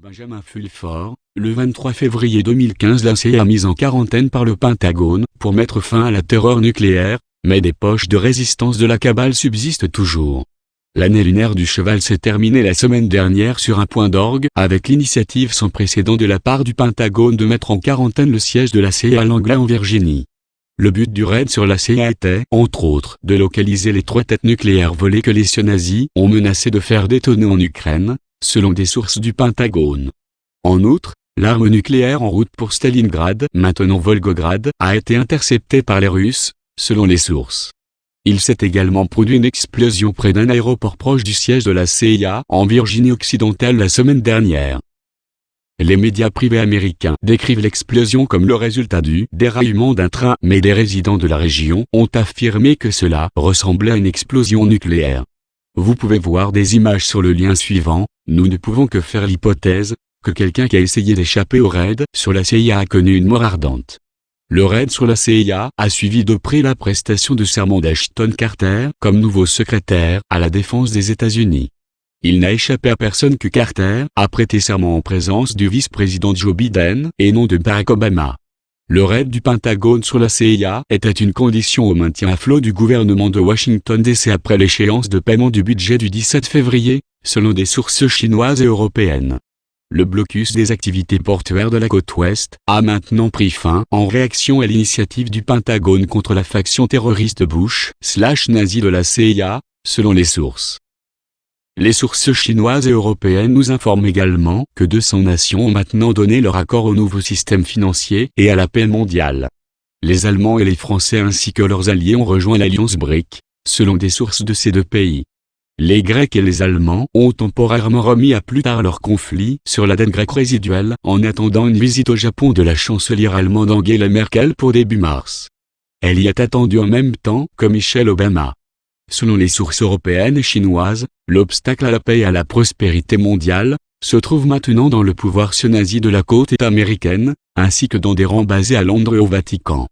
Benjamin Fulford, le 23 février 2015, la CIA mise en quarantaine par le Pentagone pour mettre fin à la terreur nucléaire, mais des poches de résistance de la cabale subsistent toujours. L'année lunaire du cheval s'est terminée la semaine dernière sur un point d'orgue avec l'initiative sans précédent de la part du Pentagone de mettre en quarantaine le siège de la CIA à Langley en Virginie. Le but du raid sur la CIA était, entre autres, de localiser les 3 têtes nucléaires volées que les sionazis ont menacé de faire détonner en Ukraine, selon des sources du Pentagone. En outre, l'arme nucléaire en route pour Stalingrad, maintenant Volgograd, a été interceptée par les Russes, selon les sources. Il s'est également produit une explosion près d'un aéroport proche du siège de la CIA en Virginie occidentale la semaine dernière. Les médias privés américains décrivent l'explosion comme le résultat du déraillement d'un train, mais des résidents de la région ont affirmé que cela ressemblait à une explosion nucléaire. Vous pouvez voir des images sur le lien suivant. Nous ne pouvons que faire l'hypothèse que quelqu'un qui a essayé d'échapper au raid sur la CIA a connu une mort ardente. Le raid sur la CIA a suivi de près la prestation de serment d'Ashton Carter comme nouveau secrétaire à la défense des États-Unis. Il n'a échappé à personne que Carter a prêté serment en présence du vice-président Joe Biden et non de Barack Obama. Le raid du Pentagone sur la CIA était une condition au maintien à flot du gouvernement de Washington DC après l'échéance de paiement du budget du 17 février, selon des sources chinoises et européennes. Le blocus des activités portuaires de la côte ouest a maintenant pris fin en réaction à l'initiative du Pentagone contre la faction terroriste Bush/nazi de la CIA, selon les sources. Les sources chinoises et européennes nous informent également que 200 nations ont maintenant donné leur accord au nouveau système financier et à la paix mondiale. Les Allemands et les Français ainsi que leurs alliés ont rejoint l'alliance BRIC, selon des sources de ces 2 pays. Les Grecs et les Allemands ont temporairement remis à plus tard leur conflit sur la dette grecque résiduelle en attendant une visite au Japon de la chancelière allemande Angela Merkel pour début mars. Elle y est attendue en même temps que Michelle Obama. Selon les sources européennes et chinoises, l'obstacle à la paix et à la prospérité mondiale se trouve maintenant dans le pouvoir sionazi de la côte est américaine, ainsi que dans des rangs basés à Londres et au Vatican.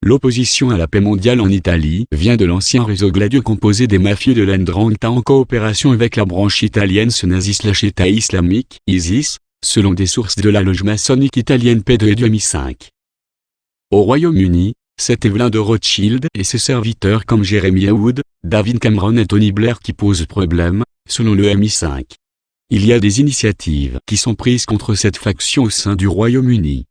L'opposition à la paix mondiale en Italie vient de l'ancien réseau gladieux composé des mafieux de l'Ndrangheta en coopération avec la branche italienne sionazi/État islamique, ISIS, selon des sources de la loge maçonnique italienne P2 et du MI5. Au Royaume-Uni, c'est Evelyn de Rothschild et ses serviteurs comme Jeremy Wood, David Cameron et Tony Blair qui posent problème, selon le MI5. Il y a des initiatives qui sont prises contre cette faction au sein du Royaume-Uni.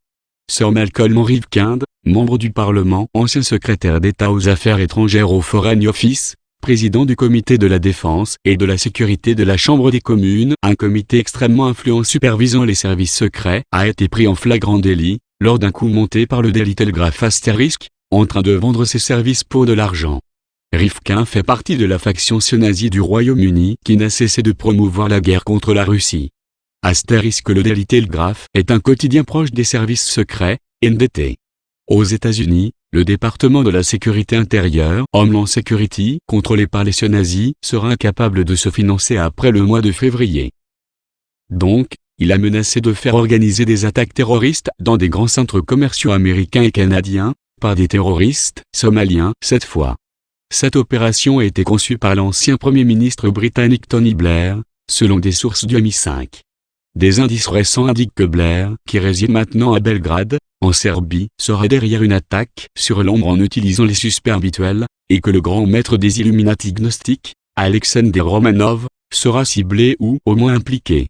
Sir Malcolm Rivkind, membre du Parlement, ancien secrétaire d'État aux Affaires étrangères au Foreign Office, président du comité de la défense et de la sécurité de la Chambre des communes, un comité extrêmement influent supervisant les services secrets, a été pris en flagrant délit, lors d'un coup monté par le Daily Telegraph *, en train de vendre ses services pour de l'argent. Rivkin fait partie de la faction sionazi du Royaume-Uni qui n'a cessé de promouvoir la guerre contre la Russie. * Le Daily Telegraph est un quotidien proche des services secrets, NDT. Aux États-Unis, le département de la sécurité intérieure, Homeland Security, contrôlé par les sionazis, sera incapable de se financer après le mois de février. Donc, il a menacé de faire organiser des attaques terroristes dans des grands centres commerciaux américains et canadiens, par des terroristes somaliens cette fois. Cette opération a été conçue par l'ancien Premier ministre britannique Tony Blair, selon des sources du MI5. Des indices récents indiquent que Blair, qui réside maintenant à Belgrade, en Serbie, serait derrière une attaque sur Londres en utilisant les suspects habituels, et que le grand maître des Illuminati gnostiques, Alexander Romanov, sera ciblé ou au moins impliqué.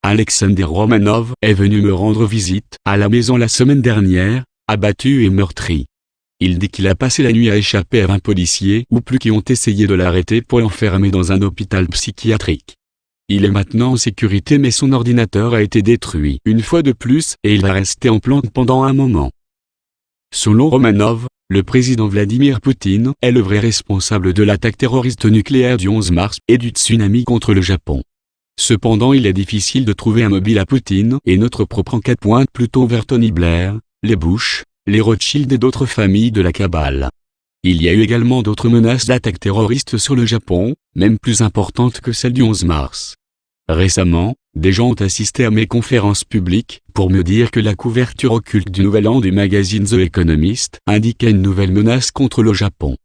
Alexander Romanov est venu me rendre visite à la maison la semaine dernière, abattu et meurtri. Il dit qu'il a passé la nuit à échapper à 20 policiers ou plus qui ont essayé de l'arrêter pour l'enfermer dans un hôpital psychiatrique. Il est maintenant en sécurité mais son ordinateur a été détruit une fois de plus et il va rester en planque pendant un moment. Selon Romanov, le président Vladimir Poutine est le vrai responsable de l'attaque terroriste nucléaire du 11 mars et du tsunami contre le Japon. Cependant il est difficile de trouver un mobile à Poutine et notre propre enquête pointe plutôt vers Tony Blair, les Bush, les Rothschild et d'autres familles de la cabale. Il y a eu également d'autres menaces d'attaques terroristes sur le Japon, même plus importantes que celles du 11 mars. Récemment, des gens ont assisté à mes conférences publiques pour me dire que la couverture occulte du Nouvel An du magazine The Economist indiquait une nouvelle menace contre le Japon.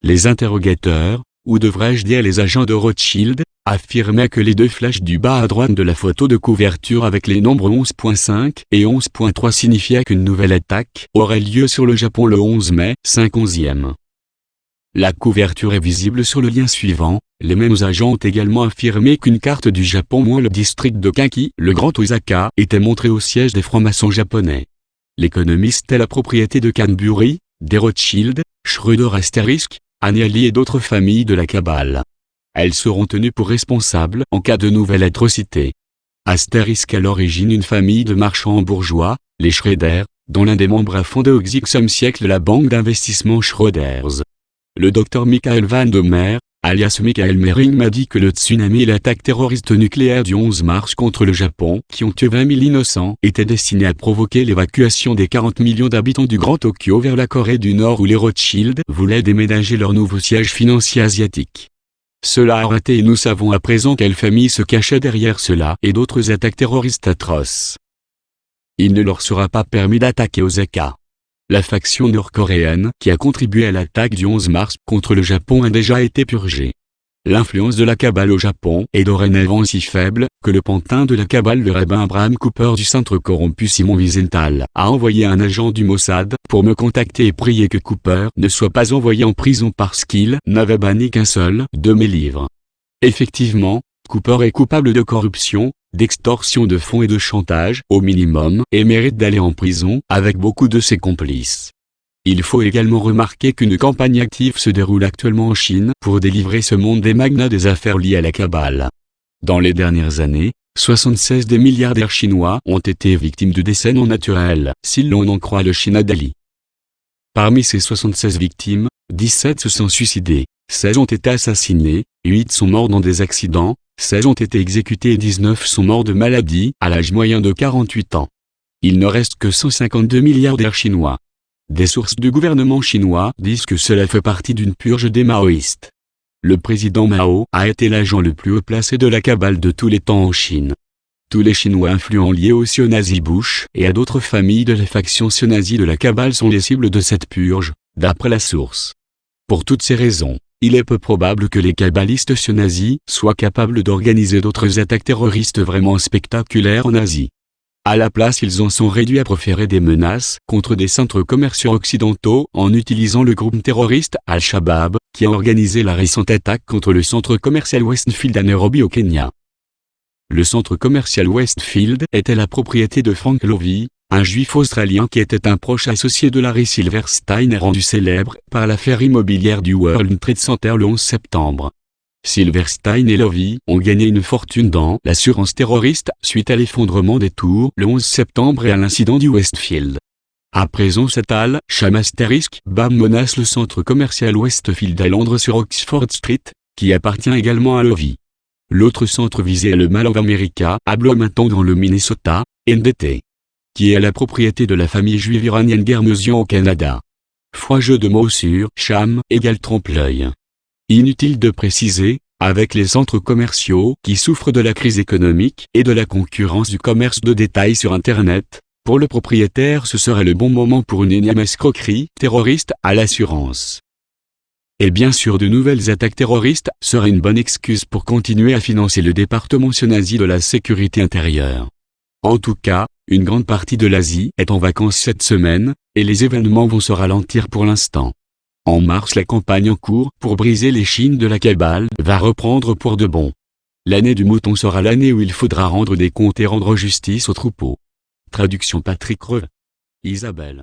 Les interrogateurs, ou devrais-je dire les agents de Rothschild, affirmait que les deux flèches du bas à droite de la photo de couverture avec les nombres 11.5 et 11.3 signifiaient qu'une nouvelle attaque aurait lieu sur le Japon le 11 mai, 5/11e. La couverture est visible sur le lien suivant. Les mêmes agents ont également affirmé qu'une carte du Japon moins le district de Kinki, le Grand Osaka, était montrée au siège des francs-maçons japonais. L'économiste est la propriété de Canbury, des Rothschild, Schroeder *, Agnelli et d'autres familles de la Kabbale. Elles seront tenues pour responsables en cas de nouvelle atrocité. Astérisque à l'origine une famille de marchands bourgeois, les Schroeder, dont l'un des membres a fondé au XXe siècle la banque d'investissement Schroders. Le docteur Michael Van Domer, alias Michael Mering m'a dit que le tsunami et l'attaque terroriste nucléaire du 11 mars contre le Japon, qui ont tué 20 000 innocents, étaient destinés à provoquer l'évacuation des 40 millions d'habitants du Grand Tokyo vers la Corée du Nord où les Rothschild voulaient déménager leur nouveau siège financier asiatique. Cela a raté et nous savons à présent quelle famille se cachait derrière cela et d'autres attaques terroristes atroces. Il ne leur sera pas permis d'attaquer Osaka. La faction nord-coréenne qui a contribué à l'attaque du 11 mars contre le Japon a déjà été purgée. L'influence de la Kabbale au Japon est dorénavant si faible que le pantin de la Kabbale, le rabbin Abraham Cooper du centre corrompu Simon Wiesenthal, a envoyé un agent du Mossad pour me contacter et prier que Cooper ne soit pas envoyé en prison parce qu'il n'avait banni qu'un seul de mes livres. Effectivement, Cooper est coupable de corruption, d'extorsion de fonds et de chantage au minimum et mérite d'aller en prison avec beaucoup de ses complices. Il faut également remarquer qu'une campagne active se déroule actuellement en Chine pour délivrer ce monde des magnats des affaires liées à la Kabbale. Dans les dernières années, 76 des milliardaires chinois ont été victimes de décès non naturels, si l'on en croit le China Daily. Parmi ces 76 victimes, 17 se sont suicidés, 16 ont été assassinés, 8 sont morts dans des accidents, 16 ont été exécutés et 19 sont morts de maladie à l'âge moyen de 48 ans. Il ne reste que 152 milliardaires chinois. Des sources du gouvernement chinois disent que cela fait partie d'une purge des maoïstes. Le président Mao a été l'agent le plus haut placé de la Kabbale de tous les temps en Chine. Tous les Chinois influents liés au sionnazi Bush et à d'autres familles de la faction sionnazi de la Kabbale sont les cibles de cette purge, d'après la source. Pour toutes ces raisons, il est peu probable que les kabbalistes sionazis soient capables d'organiser d'autres attaques terroristes vraiment spectaculaires en Asie. À la place, ils en sont réduits à proférer des menaces contre des centres commerciaux occidentaux en utilisant le groupe terroriste Al-Shabaab, qui a organisé la récente attaque contre le centre commercial Westfield à Nairobi au Kenya. Le centre commercial Westfield était la propriété de Frank Lovey, un juif australien qui était un proche associé de Larry Silverstein et rendu célèbre par l'affaire immobilière du World Trade Center le 11 septembre. Silverstein et Lovey ont gagné une fortune dans l'assurance terroriste suite à l'effondrement des tours le 11 septembre et à l'incident du Westfield. À présent Al-Sham*Bam menace le centre commercial Westfield à Londres sur Oxford Street, qui appartient également à Lovey. L'autre centre visé est le Mall of America à Bloomington dans le Minnesota, NDT, qui est la propriété de la famille juive iranienne Guermesian au Canada. Fois jeu de mots sur Sham égale trompe-l'œil. Inutile de préciser, avec les centres commerciaux qui souffrent de la crise économique et de la concurrence du commerce de détail sur Internet, pour le propriétaire ce serait le bon moment pour une énième escroquerie terroriste à l'assurance. Et bien sûr de nouvelles attaques terroristes seraient une bonne excuse pour continuer à financer le département sionazi de la sécurité intérieure. En tout cas, une grande partie de l'Asie est en vacances cette semaine, et les événements vont se ralentir pour l'instant. En mars, la campagne en cours pour briser les chines de la Kabbale va reprendre pour de bon. L'année du mouton sera l'année où il faudra rendre des comptes et rendre justice aux troupeaux. Traduction Patrick Reve. Isabelle.